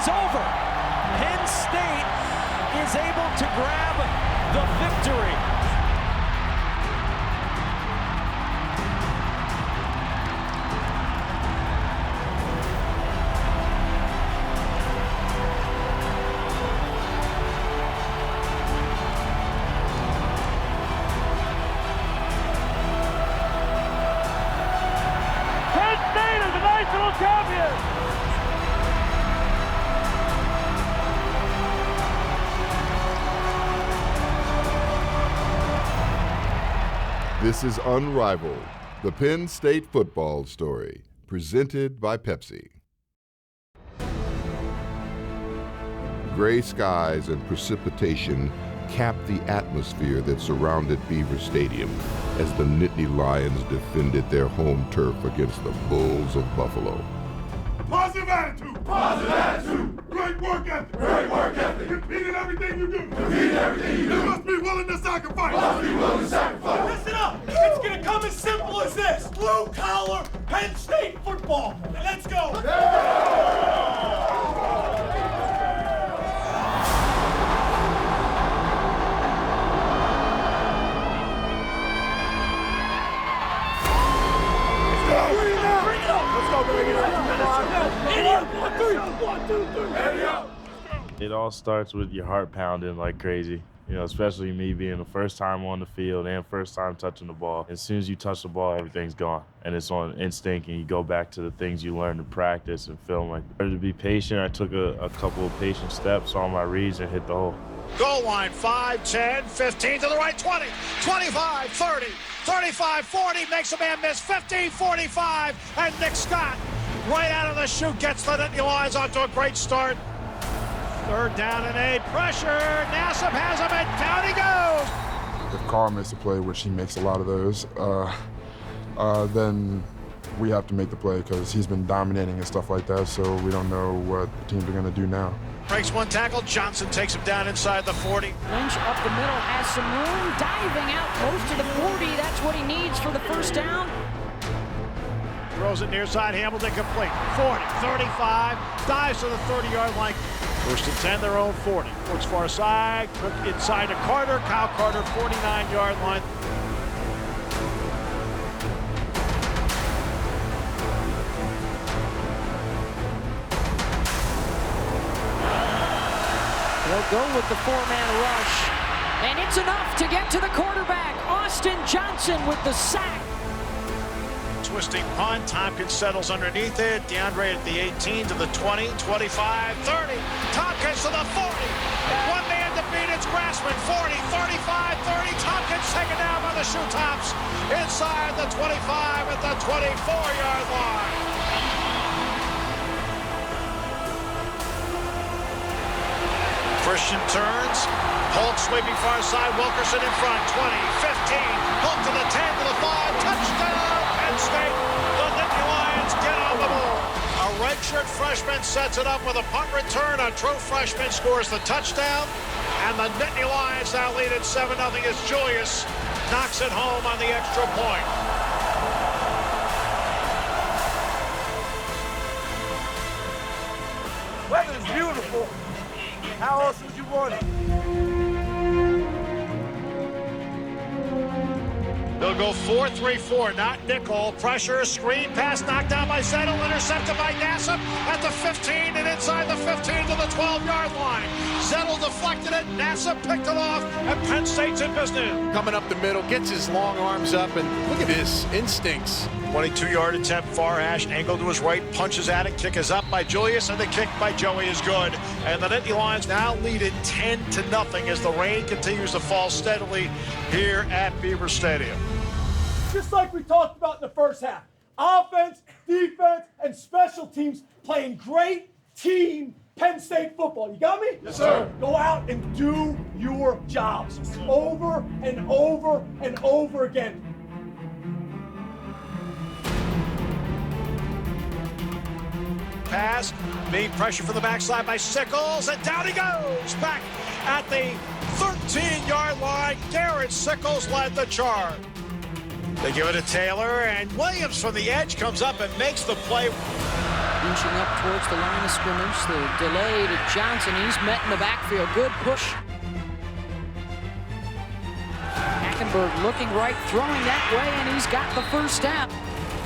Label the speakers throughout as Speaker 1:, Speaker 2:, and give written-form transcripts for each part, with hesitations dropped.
Speaker 1: is over. Penn State is able to grab the victory.
Speaker 2: Penn State is the national champion!
Speaker 3: This is Unrivaled, the Penn State football story, presented by Pepsi. Gray skies and precipitation capped the atmosphere that surrounded Beaver Stadium as the Nittany Lions defended their home turf against the Bulls of Buffalo.
Speaker 4: Positive attitude! Positive attitude! Great work ethic! Great work ethic! Compete in everything you do! Compete in everything you do! You must be willing to sacrifice! Must be willing to sacrifice!
Speaker 5: Listen up! It's gonna come as simple as this! Blue collar Penn State football! Let's go!
Speaker 6: It all starts with your heart pounding like crazy. You know, especially me being the first time on the field and first time touching the ball. As soon as you touch the ball, everything's gone. And it's on instinct, and you go back to the things you learned in practice and film. Like, I had to be patient. I took a couple of patient steps on my reads and hit the hole.
Speaker 7: Goal line, 5, 10, 15 to the right, 20, 25, 30, 35, 40, makes a man miss, 50, 45, and Nick Scott, right out of the chute, gets the Nittany Lions off to a great start. Third down and 8, pressure, Nassib has him, and down he goes.
Speaker 8: If Carl makes a play, which he makes a lot of those, then we have to make the play because he's been dominating and stuff like that, so we don't know what teams are going to do now.
Speaker 7: Breaks one tackle, Johnson takes him down inside the 40.
Speaker 9: Lynch up the middle, has some room, diving out close to the 40. That's what he needs for the first down.
Speaker 7: Throws it near side, Hamilton complete. 40, 35, dives to the 30-yard line. First and 10, their own 40. Looks far side, Cook inside to Carter. Kyle Carter, 49-yard line.
Speaker 9: They'll go with the four-man rush. And it's enough to get to the quarterback. Austin Johnson with the sack.
Speaker 7: Twisting punt, Tompkins settles underneath it. DeAndre at the 18 to the 20, 25, 30. Tompkins to the 40. One man to beat, it's Grassman. 40, 35, 30. Tompkins taken down by the shoe tops. Inside the 25 at the 24-yard line. Christian turns. Holt sweeping far side. Wilkerson in front. 20, 15. Holt to the 10 to the 5. Touchdown. Penn State, the Nittany Lions get on the ball. A redshirt freshman sets it up with a punt return. A true freshman scores the touchdown. And the Nittany Lions now lead at 7-0 as Julius knocks it home on the extra point.
Speaker 5: Weather is beautiful. How else would you want it?
Speaker 7: They'll go 4-3-4, not nickel. Pressure, screen pass, knocked down by Zettel, intercepted by Nassib at the 15 and inside the 15 to the 12-yard line. Zettel deflected it, Nassib picked it off, and Penn State's in business.
Speaker 10: Coming up the middle, gets his long arms up, and look at his instincts.
Speaker 7: 22-yard attempt, far hash, angle to his right, punches at it, kick is up by Julius, and the kick by Joey is good. And the Nittany Lions now lead it 10-0 as the rain continues to fall steadily here at Beaver Stadium.
Speaker 5: Just like we talked about in the first half, offense, defense, and special teams playing great team Penn State football. You got me?
Speaker 4: Yes, sir.
Speaker 5: Go out and do your jobs over and over and over again.
Speaker 7: Pass, being pressure from the backside by Sickles, and down he goes. Back at the 13-yard line, Garrett Sickles led the charge. They give it to Taylor, and Williams from the edge comes up and makes the play.
Speaker 9: Inching up towards the line of scrimmage. The delay to Johnson. He's met in the backfield. Good push. Hackenberg looking right, throwing that way, and he's got the first down.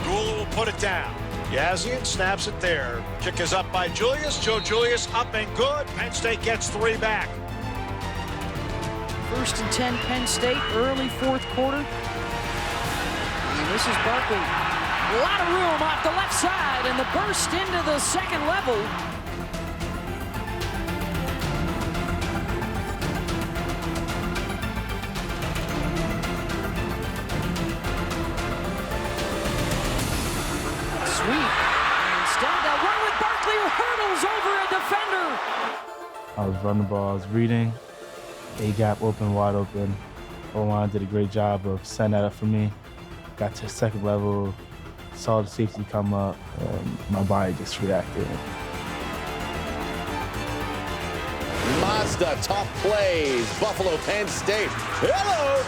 Speaker 7: Gula will put it down. Yazian snaps it there. Kick is up by Julius. Joe Julius up and good. Penn State gets 3 back.
Speaker 9: 1st and 10 Penn State, early 4th quarter. And this is Barkley. A lot of room off the left side, and the burst into the second level. Sweep. Instead, they'll run with Barkley, who hurdles over a defender.
Speaker 11: I was running the ball, I was reading. A-gap open, wide open. O-line did a great job of setting that up for me. Got to the second level, saw the safety come up, and my body just reacted.
Speaker 12: Mazda, top plays, Buffalo, Penn State. Hello!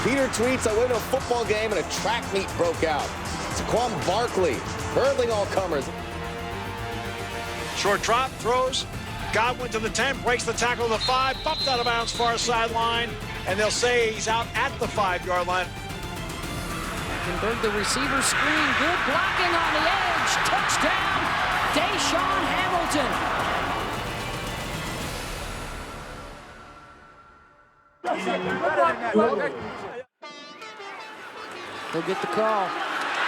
Speaker 12: Peter tweets, I went to a football game and a track meet broke out. Saquon Barkley, hurdling all comers.
Speaker 7: Short drop, throws. Godwin to the 10, breaks the tackle to the 5, bumped out of bounds far sideline, and they'll say he's out at the 5-yard line.
Speaker 9: Hackenberg, the receiver screen, good blocking on the edge, touchdown, Deshaun Hamilton. They'll get the call.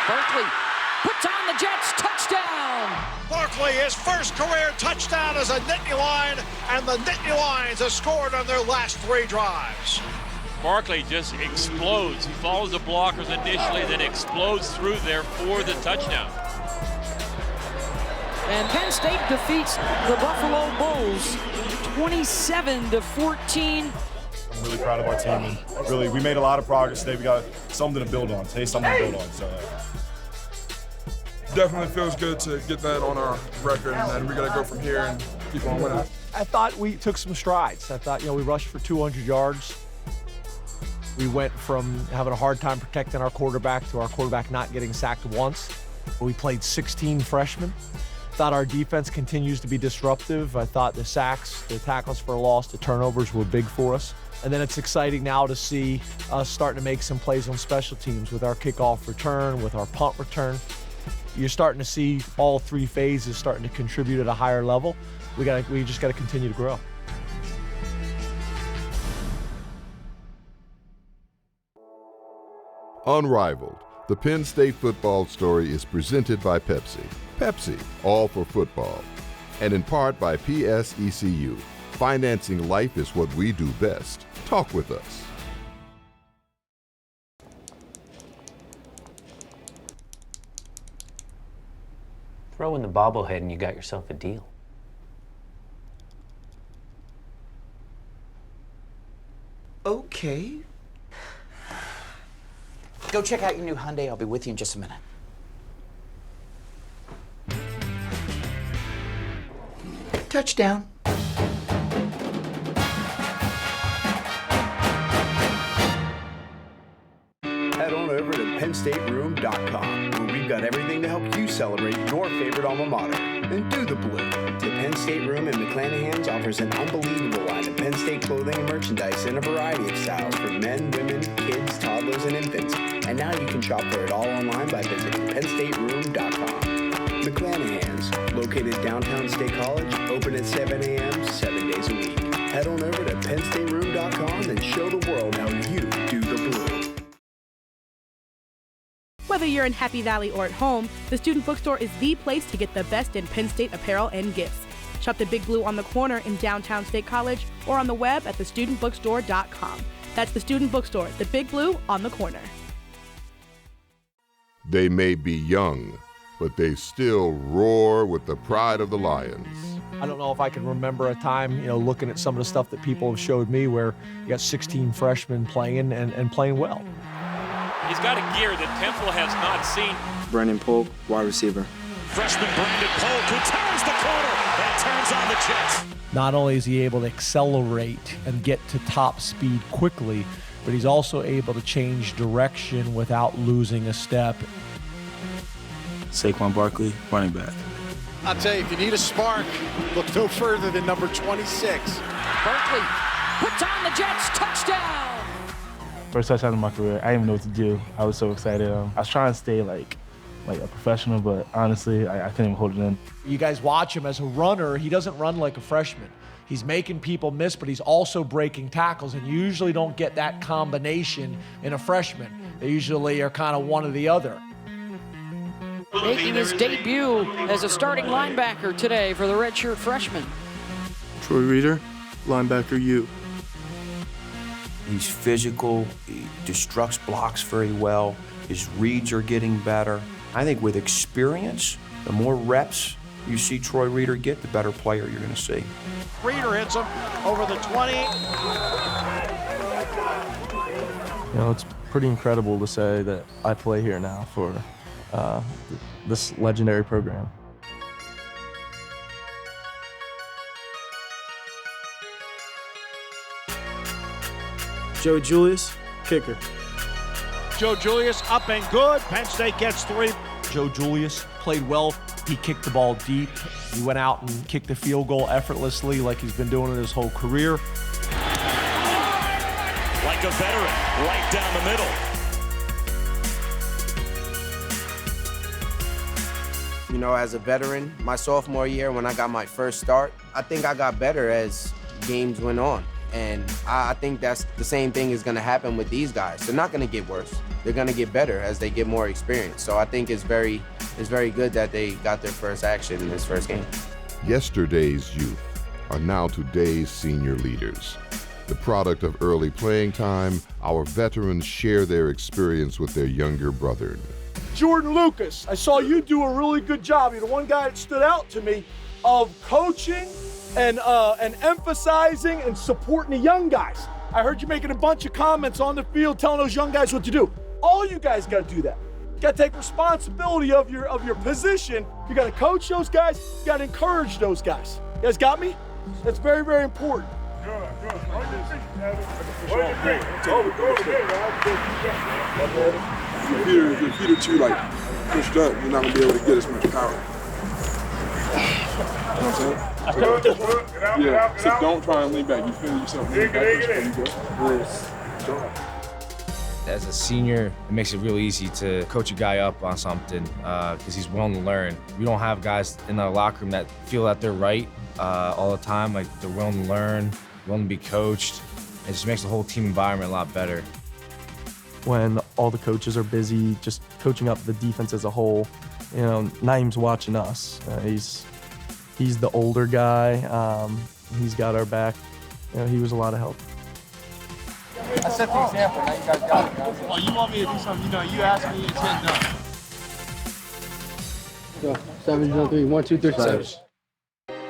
Speaker 9: Barkley puts on the Jets, touchdown.
Speaker 7: Barkley, his first career touchdown as a Nittany Lion, and the Nittany Lions have scored on their last 3 drives.
Speaker 13: Barkley just explodes. He follows the blockers initially, then explodes through there for the touchdown.
Speaker 9: And Penn State defeats the Buffalo Bulls 27-14.
Speaker 14: I'm really proud of our team. And really, we made a lot of progress today. We got something to build on. Today's something to build on. So.
Speaker 8: Definitely feels good to get that on our record, and then we got to go from here and keep on winning.
Speaker 5: I thought we took some strides. I thought, we rushed for 200 yards. We went from having a hard time protecting our quarterback to our quarterback not getting sacked once. We played 16 freshmen. Thought our defense continues to be disruptive. I thought the sacks, the tackles for loss, the turnovers were big for us. And then it's exciting now to see us starting to make some plays on special teams with our kickoff return, with our punt return. You're starting to see all 3 phases starting to contribute at a higher level. We just got to continue to grow.
Speaker 3: Unrivaled, the Penn State football story is presented by Pepsi. Pepsi, all for football. And in part by PSECU. Financing life is what we do best. Talk with us.
Speaker 15: Throw in the bobblehead and you got yourself a deal.
Speaker 16: Okay. Go check out your new Hyundai. I'll be with you in just a minute. Touchdown.
Speaker 17: Head on over to PennStateRoom.com, where we've got everything to help you celebrate your favorite alma mater. And do the blue. The Penn State Room in McClanahan's offers an unbelievable line of Penn State clothing and merchandise in a variety of styles for men, women, kids, toddlers, and infants. And now you can shop for it all online by visiting PennStateRoom.com. McClanahan's, located downtown State College, open at 7 a.m. 7 days a week. Head on over to PennStateRoom.com and show the world how you do the blue.
Speaker 18: Whether you're in Happy Valley or at home, the Student Bookstore is the place to get the best in Penn State apparel and gifts. Shop the Big Blue on the corner in downtown State College or on the web at thestudentbookstore.com. That's the Student Bookstore, the Big Blue on the corner.
Speaker 3: They may be young, but they still roar with the pride of the Lions.
Speaker 5: I don't know if I can remember a time, looking at some of the stuff that people have showed me where you got 16 freshmen playing and playing well.
Speaker 13: He's got a gear that Temple has not seen.
Speaker 19: Brandon Polk, wide receiver.
Speaker 7: Freshman Brandon Polk, who turns the corner and turns on the Jets.
Speaker 5: Not only is he able to accelerate and get to top speed quickly, but he's also able to change direction without losing a step.
Speaker 11: Saquon Barkley, running back.
Speaker 10: I'll tell you, if you need a spark, look no further than number 26.
Speaker 9: Barkley puts on the Jets, touchdown!
Speaker 11: First touchdown in my career, I didn't even know what to do. I was so excited. I was trying to stay like a professional, but honestly, I couldn't even hold it in.
Speaker 5: You guys watch him as a runner, he doesn't run like a freshman. He's making people miss, but he's also breaking tackles, and you usually don't get that combination in a freshman. They usually are kind of one or the other.
Speaker 9: Making his debut as a starting linebacker today for the redshirt freshman.
Speaker 19: Troy Reader, linebacker U.
Speaker 20: He's physical, he destructs blocks very well, his reads are getting better. I think with experience, the more reps you see Troy Reader get, the better player you're going to see.
Speaker 7: Reader hits him over the 20.
Speaker 21: You know, it's pretty incredible to say that I play here now for this legendary program.
Speaker 19: Joe Julius, kicker.
Speaker 7: Joe Julius up and good. Penn State gets 3.
Speaker 5: Joe Julius played well. He kicked the ball deep. He went out and kicked the field goal effortlessly like he's been doing it his whole career.
Speaker 1: Like a veteran, right down the middle.
Speaker 22: You know, as a veteran, my sophomore year when I got my first start, I think I got better as games went on. And I think that's the same thing is going to happen with these guys. They're not going to get worse. They're going to get better as they get more experience. So I think it's very good that they got their first action in this first game.
Speaker 3: Yesterday's youth are now today's senior leaders. The product of early playing time, our veterans share their experience with their younger brethren.
Speaker 23: Jordan Lucas, I saw you do a really good job. You're the one guy that stood out to me of coaching and emphasizing and supporting the young guys. I heard you making a bunch of comments on the field telling those young guys what to do. All you guys got to do that. You got to take responsibility of your position. You got to coach those guys. You got to encourage those guys. You guys got me? That's very, very important.
Speaker 8: If your feet are too pushed up, you're not gonna be able to get as much power. You know what I'm saying? Yeah. So don't try and lean back. You feel yourself lean back before you go.
Speaker 24: As a senior, it makes it real easy to coach a guy up on something because he's willing to learn. We don't have guys in our locker room that feel that they're right all the time. Like they're willing to learn, willing to be coached. It just makes the whole team environment a lot better.
Speaker 21: When all the coaches are busy just coaching up the defense as a whole, you know, Naeem's watching us. He's the older guy. He's got our back. You know, he was a lot of help.
Speaker 2: I set the example, now you guys got it, guys. Oh, you want me to do something, you know, you ask me, it's getting done.
Speaker 25: Go, 7-3, 1, 2, 3, 7.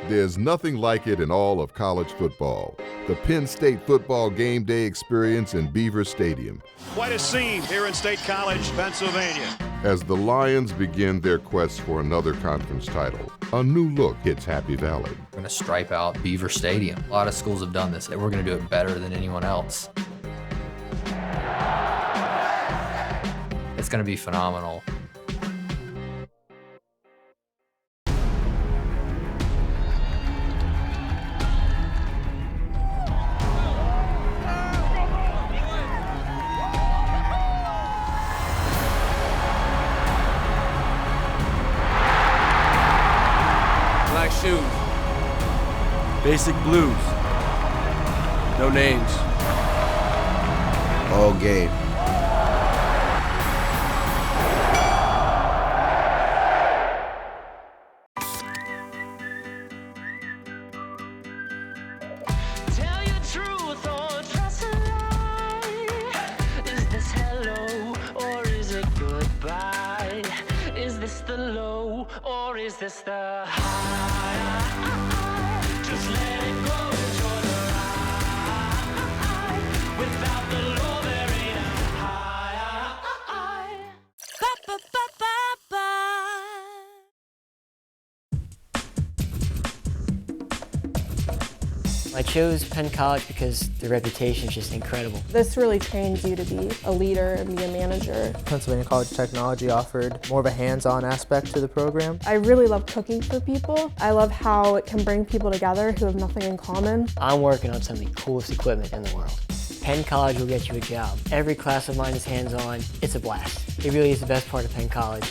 Speaker 3: There's nothing like it in all of college football. The Penn State football game day experience in Beaver Stadium.
Speaker 7: Quite a scene here in State College, Pennsylvania.
Speaker 3: As the Lions begin their quest for another conference title, a new look hits Happy Valley.
Speaker 26: We're going to stripe out Beaver Stadium. A lot of schools have done this, and we're going to do it better than anyone else. It's going to be phenomenal.
Speaker 19: Black shoes. Basic blues. No names. All game.
Speaker 2: Tell your truth or trust a lie. Is this hello or is it goodbye? Is this the low or is this the high? Just let it go, enjoy the ride. Without the low there ain't a high.
Speaker 4: I chose Penn College because the reputation is just incredible.
Speaker 6: This really trains you to be a leader and be a manager.
Speaker 12: Pennsylvania College of Technology offered more of a hands-on aspect to the program.
Speaker 6: I really love cooking for people. I love how it can bring people together who have nothing in common.
Speaker 4: I'm working on some of the coolest equipment in the world. Penn College will get you a job. Every class of mine is hands-on. It's a blast. It really is the best part of Penn College.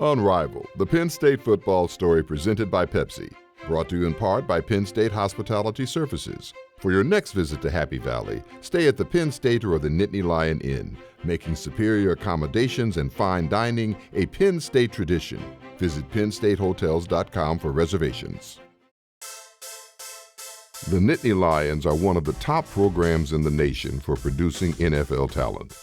Speaker 3: Unrivaled, the Penn State football story presented by Pepsi. Brought to you in part by Penn State Hospitality Services. For your next visit to Happy Valley, stay at the Penn State or the Nittany Lion Inn, making superior accommodations and fine dining a Penn State tradition. Visit PennStateHotels.com for reservations. The Nittany Lions are one of the top programs in the nation for producing NFL talent.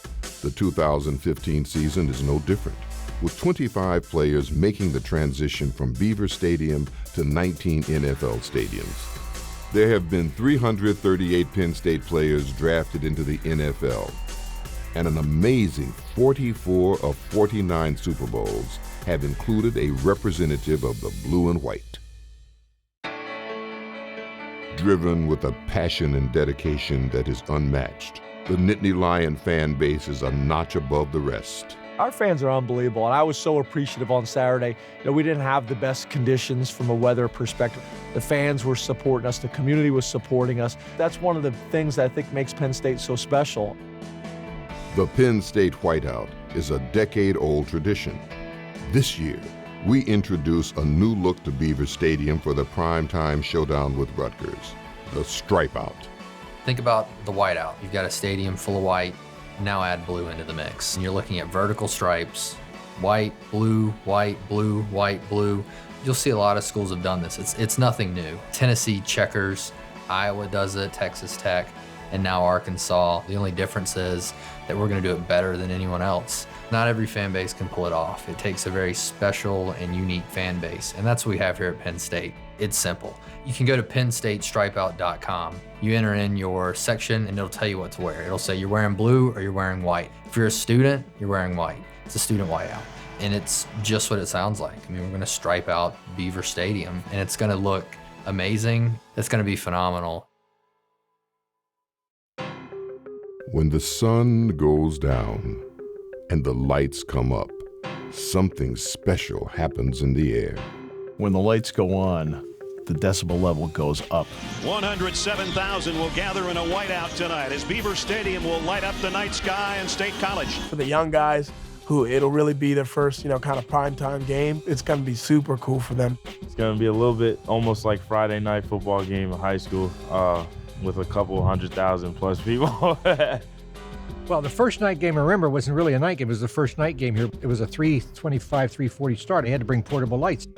Speaker 3: The 2015 season is no different, with 25 players making the transition from Beaver Stadium to 19 NFL stadiums. There have been 338 Penn State players drafted into the NFL, and an amazing 44 of 49 Super Bowls have included a representative of the blue and white. Driven with a passion and dedication that is unmatched, the Nittany Lion fan base is a notch above the rest.
Speaker 5: Our fans are unbelievable, and I was so appreciative on Saturday. We didn't have the best conditions from a weather perspective. The fans were supporting us. The community was supporting us. That's one of the things that I think makes Penn State so special.
Speaker 3: The Penn State Whiteout is a decade-old tradition. This year, we introduce a new look to Beaver Stadium for the primetime showdown with Rutgers, the Stripe Out.
Speaker 26: Think about the whiteout. You've got a stadium full of white. Now add blue into the mix. And you're looking at vertical stripes, white, blue, white, blue, white, blue. You'll see a lot of schools have done this. It's nothing new. Tennessee checkers, Iowa does it, Texas Tech, and now Arkansas. The only difference is that we're gonna do it better than anyone else. Not every fan base can pull it off. It takes a very special and unique fan base, and that's what we have here at Penn State. It's simple. You can go to PennStateStripeout.com. You enter in your section and it'll tell you what to wear. It'll say you're wearing blue or you're wearing white. If you're a student, you're wearing white. It's a student whiteout. And it's just what it sounds like. I mean, we're gonna stripe out Beaver Stadium and it's gonna look amazing. It's gonna be phenomenal.
Speaker 3: When the sun goes down and the lights come up, something special happens in the air.
Speaker 14: When the lights go on, the decibel level goes up.
Speaker 7: 107,000 will gather in a whiteout tonight as Beaver Stadium will light up the night sky in State College.
Speaker 23: For the young guys who it'll really be their first, kind of primetime game, it's going to be super cool for them.
Speaker 11: It's going to be a little bit almost like Friday night football game in high school with a couple 100,000 plus people.
Speaker 15: Well, the first night game, remember, wasn't really a night game. It was the first night game here. It was a 3:25, 3:40 start. They had to bring portable lights.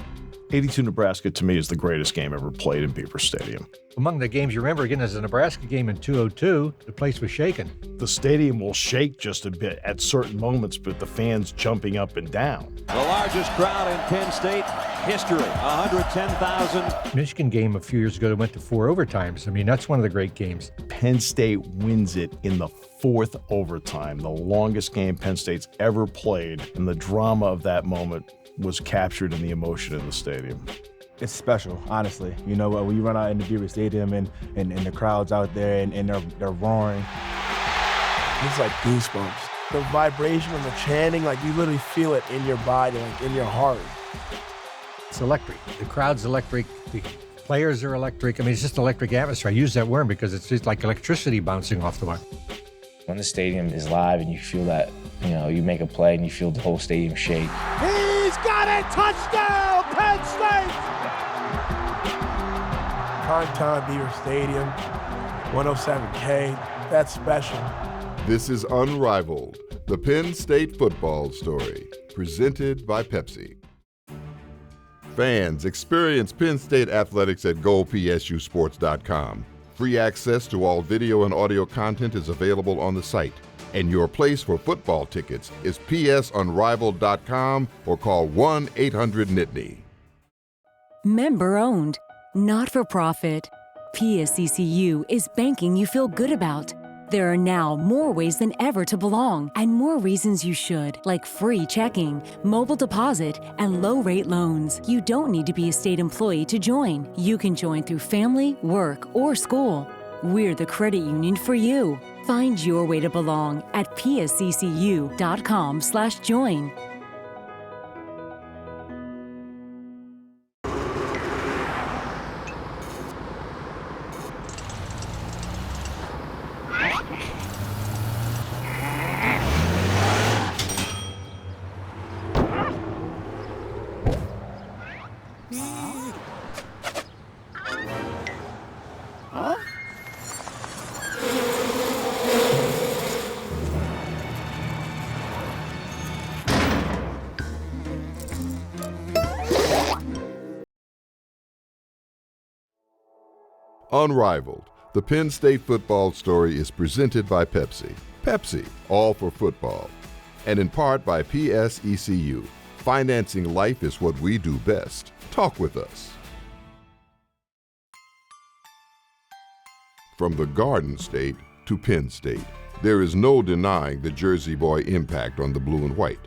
Speaker 14: 82 Nebraska, to me, is the greatest game ever played in Beaver Stadium.
Speaker 15: Among the games you remember, again, is the Nebraska game in 202. The place was shaken.
Speaker 14: The stadium will shake just a bit at certain moments, but the fans jumping up and down.
Speaker 1: The largest crowd in Penn State history, 110,000.
Speaker 15: Michigan game a few years ago that went to 4 overtimes. I mean, that's one of the great games.
Speaker 14: Penn State wins it in the 4th overtime, the longest game Penn State's ever played, and the drama of that moment was captured in the emotion in the stadium.
Speaker 11: It's special, honestly. When you run out in the Beaver Stadium and the crowd's out there and they're roaring.
Speaker 23: It's like goosebumps. The vibration and the chanting, you literally feel it in your body, in your heart.
Speaker 15: It's electric. The crowd's electric. The players are electric. I mean, it's just an electric atmosphere. I use that word because it's just like electricity bouncing off the wire.
Speaker 16: When the stadium is live and you feel that, you make a play and you feel the whole stadium shake.
Speaker 23: He's got it! Touchdown, Penn State! Primetime Beaver Stadium, 107K, that's special.
Speaker 3: This is Unrivaled, the Penn State football story, presented by Pepsi. Fans, experience Penn State athletics at GoPSUSports.com. Free access to all video and audio content is available on the site. And your place for football tickets is psunrivaled.com or call 1-800-NITNY.
Speaker 27: Member owned, not for profit. PSCCU is banking you feel good about. There are now more ways than ever to belong and more reasons you should, like free checking, mobile deposit, and low-rate loans. You don't need to be a state employee to join. You can join through family, work, or school. We're the credit union for you. Find your way to belong at psccu.com/join.
Speaker 3: Unrivaled, the Penn State football story is presented by Pepsi. Pepsi, all for football. And in part by PSECU. Financing life is what we do best. Talk with us. From the Garden State to Penn State, there is no denying the Jersey Boy impact on the blue and white.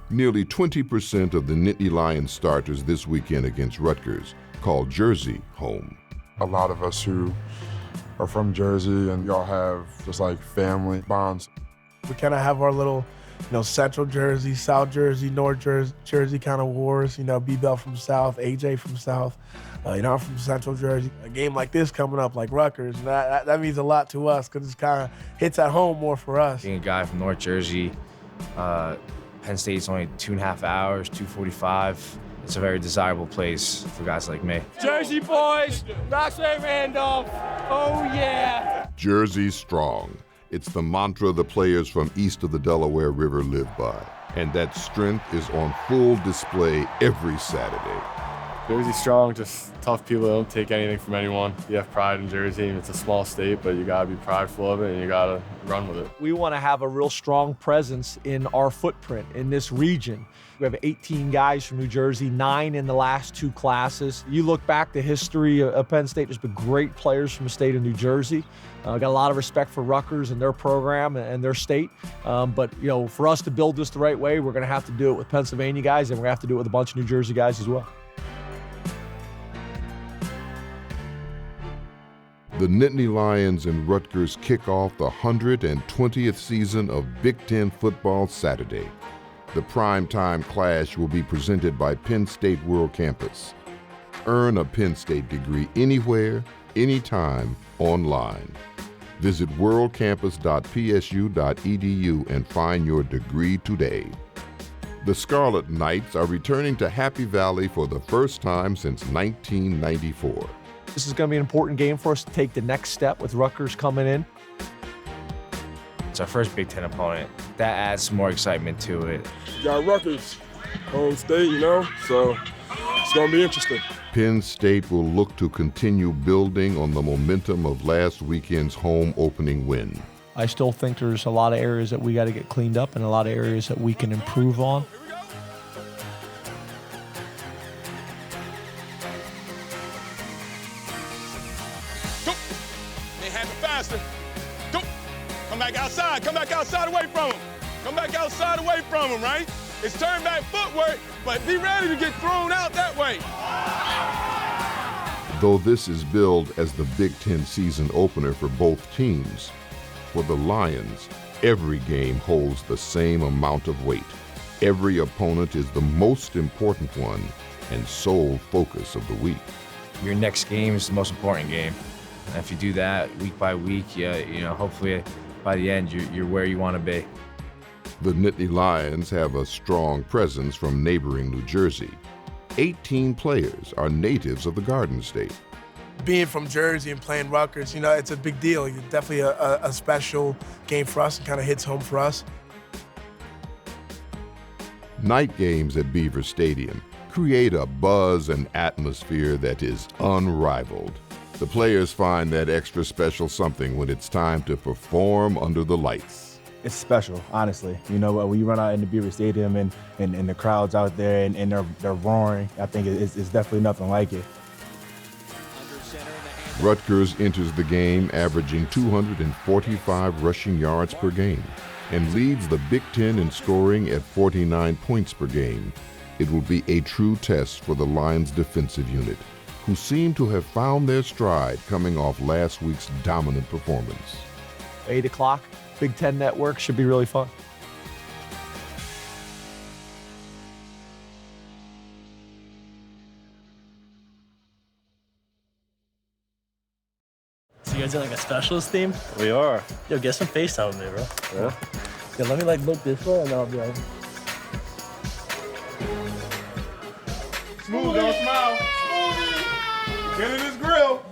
Speaker 3: Nearly 20% of the Nittany Lions starters this weekend against Rutgers call Jersey home.
Speaker 8: A lot of us who are from Jersey and y'all have just like family bonds.
Speaker 21: We kind of have our little, Central Jersey, South Jersey, North Jersey kind of wars. B-Bell from South, AJ from South. I'm from Central Jersey. A game like this coming up, like Rutgers, that means a lot to us because it kind of hits at home more for us.
Speaker 24: Being a guy from North Jersey, Penn State's only 2.5 hours, 2:45. It's a very desirable place for guys like me.
Speaker 23: Jersey boys, Roxanne Randolph, oh yeah.
Speaker 3: Jersey strong. It's the mantra the players from east of the Delaware River live by. And that strength is on full display every Saturday.
Speaker 9: Jersey strong, just tough people. Don't take anything from anyone. You have pride in Jersey, and it's a small state, but you gotta be prideful of it, and you gotta run with it.
Speaker 5: We want to have a real strong presence in our footprint in this region. We have 18 guys from New Jersey, 9 in the last 2 classes. You look back the history of Penn State, there's been great players from the state of New Jersey. Got a lot of respect for Rutgers and their program and their state. But for us to build this the right way, we're gonna have to do it with Pennsylvania guys, and we're gonna have to do it with a bunch of New Jersey guys as well.
Speaker 3: The Nittany Lions and Rutgers kick off the 120th season of Big Ten football Saturday. The primetime clash will be presented by Penn State World Campus. Earn a Penn State degree anywhere, anytime, online. Visit worldcampus.psu.edu and find your degree today. The Scarlet Knights are returning to Happy Valley for the first time since 1994.
Speaker 5: This is going to be an important game for us to take the next step with Rutgers coming in.
Speaker 24: It's our first Big Ten opponent. That adds some more excitement to it.
Speaker 8: You got Rutgers, home state, so it's going to be interesting.
Speaker 3: Penn State will look to continue building on the momentum of last weekend's home opening win.
Speaker 5: I still think there's a lot of areas that we got to get cleaned up and a lot of areas that we can improve on.
Speaker 23: Come back outside away from him. Come back outside away from him, right? It's turn back footwork, but be ready to get thrown out that way.
Speaker 3: Though this is billed as the Big Ten season opener for both teams, for the Lions, every game holds the same amount of weight. Every opponent is the most important one and sole focus of the week.
Speaker 24: Your next game is the most important game. And if you do that week by week, hopefully by the end, you're where you want to be.
Speaker 3: The Nittany Lions have a strong presence from neighboring New Jersey. 18 players are natives of the Garden State.
Speaker 21: Being from Jersey and playing Rutgers, it's a big deal. It's definitely a special game for us and kind of hits home for us.
Speaker 3: Night games at Beaver Stadium create a buzz and atmosphere that is unrivaled. The players find that extra special something when it's time to perform under the lights.
Speaker 11: It's special, honestly. When you run out in the Beaver Stadium and the crowd's out there and they're roaring, I think it's definitely nothing like it.
Speaker 3: Rutgers enters the game averaging 245 rushing yards per game and leads the Big Ten in scoring at 49 points per game. It will be a true test for the Lions' defensive unit, who seem to have found their stride coming off last week's dominant performance.
Speaker 5: 8 o'clock, Big Ten Network, should be really fun.
Speaker 10: So you guys doing like a specialist theme?
Speaker 13: We are.
Speaker 10: Yo, get some FaceTime with me, bro.
Speaker 13: Yeah?
Speaker 10: Yeah, let me like look this way and then I'll be like...
Speaker 8: Smooth, don't smile. Smoothie. Get in his grill.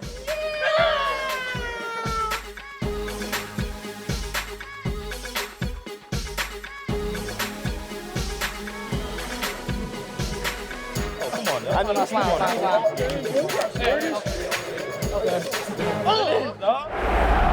Speaker 10: Oh, come on, man. I know not smile.
Speaker 8: Oh!